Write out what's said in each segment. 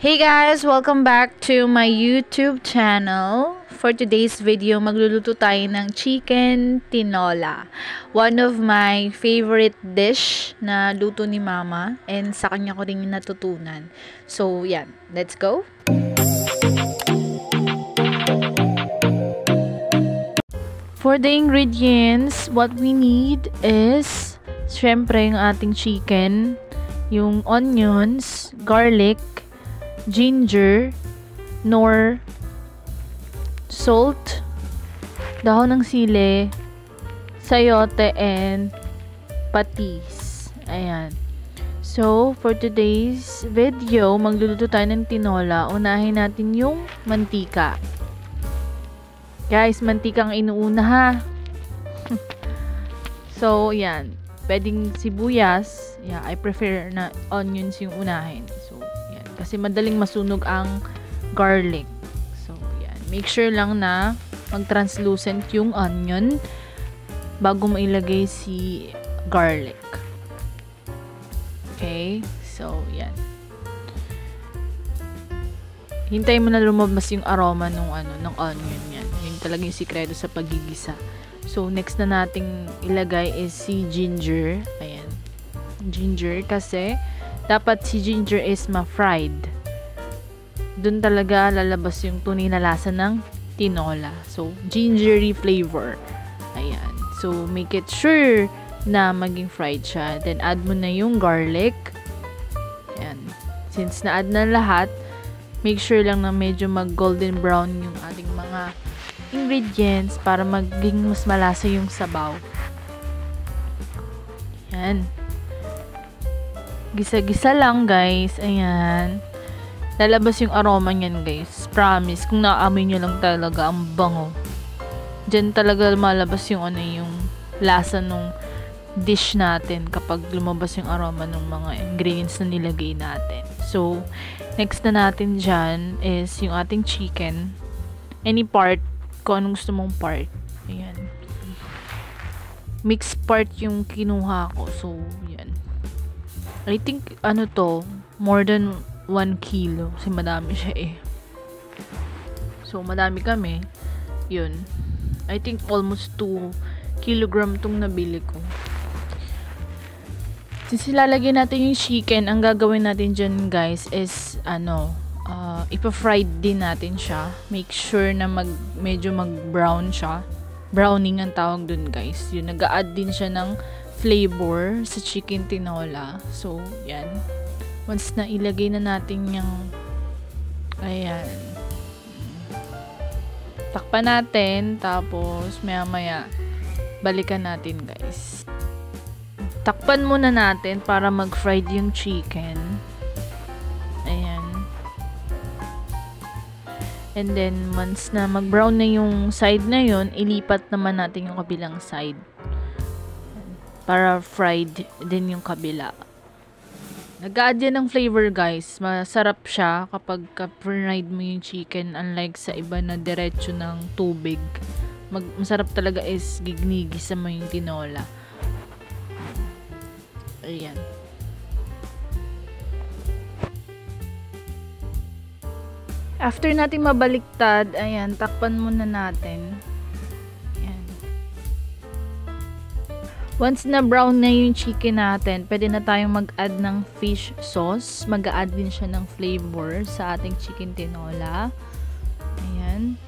Hey guys! Welcome back to my YouTube channel. For today's video, magluluto tayo ng chicken tinola. One of my favorite dish na luto ni mama and sa kanya ko rin natutunan. So, yan. Let's go! For the ingredients, what we need is syempre yung ating chicken, yung onions, garlic, ginger, nor salt, dahon ng sili, sayote, and patis. Ayan. So, for today's video, magluluto tayo ng tinola. Unahin natin yung mantika. Guys, mantika ang inuuna ha. So, yan. Pwedeng sibuyas. Yeah, I prefer na onions yung unahin. So, yan. Kasi madaling masunog ang garlic. So, yan. Make sure lang na mag-translucent yung onion bago mo ilagay si garlic. Okay? So, yan. Hintayin mo na lumabas yung aroma ng onion yan. Yun talaga yung sikreto sa pagigisa. So, next na nating ilagay is si ginger. Ayan. Ginger kasi dapat si ginger is ma-fried. Doon talaga lalabas yung tunay na lasa ng tinola. So, gingery flavor. Ayan. So, make it sure na maging fried siya. Then, add mo na yung garlic. Ayan. Since na-add na lahat, make sure lang na medyo mag-golden brown yung ating mga ingredients para maging mas malasa yung sabaw. Ayan. Gisa-gisa lang, guys. Ayan. Lalabas yung aroma niyan, guys. Promise. Kung naamoy nyo lang talaga, ang bango. Diyan talaga malabas yung yung lasa nung dish natin kapag lumabas yung aroma ng mga ingredients na nilagay natin. So, next na natin dyan is yung ating chicken. Any part, kung anong gusto mong part. Ayan. Mixed part yung kinuha ko. So, yan. I think, more than 1 kilo. Kasi madami siya eh. So, madami kami. Yun. I think almost 2 kilogram tong nabili ko. Since ilalagay natin yung chicken, ang gagawin natin dyan, guys, is, ipa-fried din natin siya. Make sure na medyo mag-brown siya. Browning ang tawag dun, guys. Yun, nag-a-add din siya ng flavor sa chicken tinola. So, yan. Once na ilagay na natin yung ayan. Takpan natin. Tapos, maya-maya, balikan natin, guys. Takpan muna natin para mag-fried yung chicken. Ayan. And then, once na mag-brown na yung side na yun, ilipat naman natin yung kabilang side. Para fried din yung kabila. Nag-a-add yan ng flavor, guys. Masarap siya kapag fried mo yung chicken. Unlike sa iba na diretso ng tubig. Masarap talaga is gignigisa mo yung tinola. Ayan. After natin mabaliktad, ayan, takpan muna natin. Ayan. Once na brown na yung chicken natin, pwede na tayong mag-add ng fish sauce. Mag-add din siya ng flavor sa ating chicken tinola. Ayan.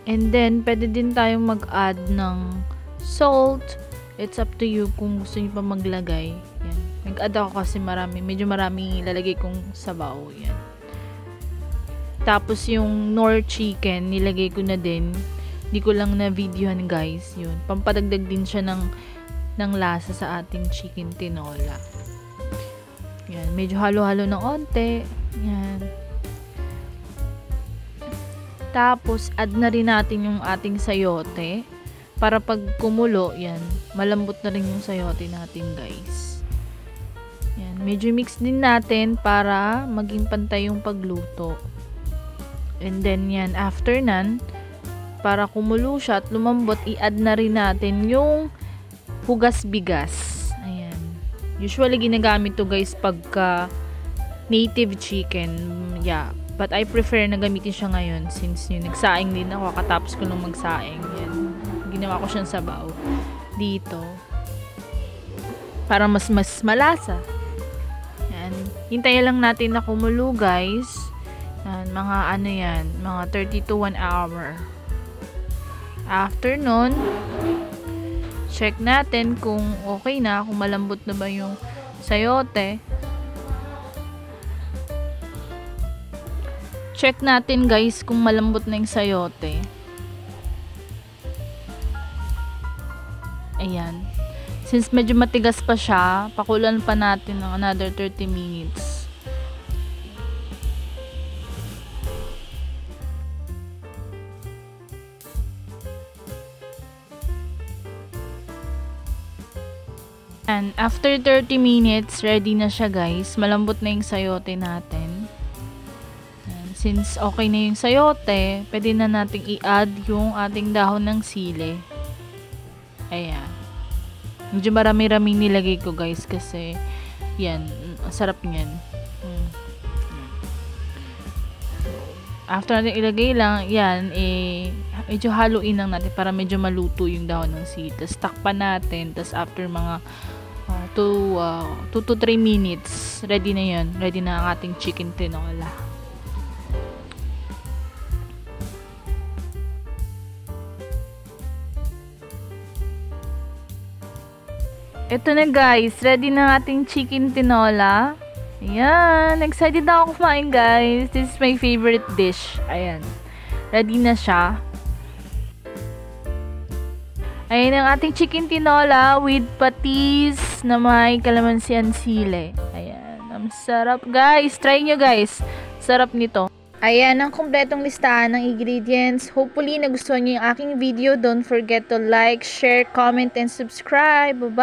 And then, pwede din tayong mag-add ng salt. It's up to you kung gusto niyo pa maglagay. Yan. Nag-add ako kasi medyo marami ilalagay kong sabaw. Yan. Tapos yung nor chicken, nilagay ko na din. Hindi ko lang na videohan, guys. Yun. Pampadagdag din siya ng lasa sa ating chicken tinola. Yan. Medyo halo-halo ng onte. Yan. Tapos, add na rin natin yung ating sayote. Para pag kumulo, yan, malambot na rin yung sayote natin, guys. Yan, medyo mix din natin para maging pantay yung pagluto. And then, yan, after nan, para kumulo siya at lumambot, i-add na rin natin yung hugas bigas. Ayan. Usually, ginagamit to, guys, pagka native chicken. Yeah. But I prefer na gamitin siya ngayon since yung nagsaing din ako. Katapos ko nung magsaing. Yan. Ginawa ko siyang sabaw dito. Para mas malasa. Yan. Hintayin lang natin na kumulo, guys. Yan. Mga ano yan. Mga 30 to 1 hour. After nun, check natin kung okay na. Kung malambot na ba yung sayote. Check natin, guys, kung malambot na yung sayote. Ayan. Since medyo matigas pa siya, pakulan pa natin ng another 30 minutes. And after 30 minutes, ready na siya, guys. Malambot na yung sayote natin. Since okay na yung sayote, pwede na nating i-add yung ating dahon ng sili. Ayan. Medyo marami-rami nilagay ko, guys, kasi yan, sarap niyan. After natin ilagay lang, yan, medyo haluin lang natin para medyo maluto yung dahon ng sili. Tapos takpan natin. Tapos after mga 2 to 3 minutes, ready na yan. Ready na ang ating chicken tinola. Ito na, guys, ready na ating chicken tinola. Ayan, excited na ako kumain, guys. This is my favorite dish. Ayan, ready na siya. Ayan ang ating chicken tinola with patis na may kalamansi and sili. Ayan, ang sarap, guys. Try nyo, guys. Sarap nito. Ayan ang kumpletong listahan ng ingredients. Hopefully, nagustuhan nyo yung aking video. Don't forget to like, share, comment, and subscribe. Bye-bye!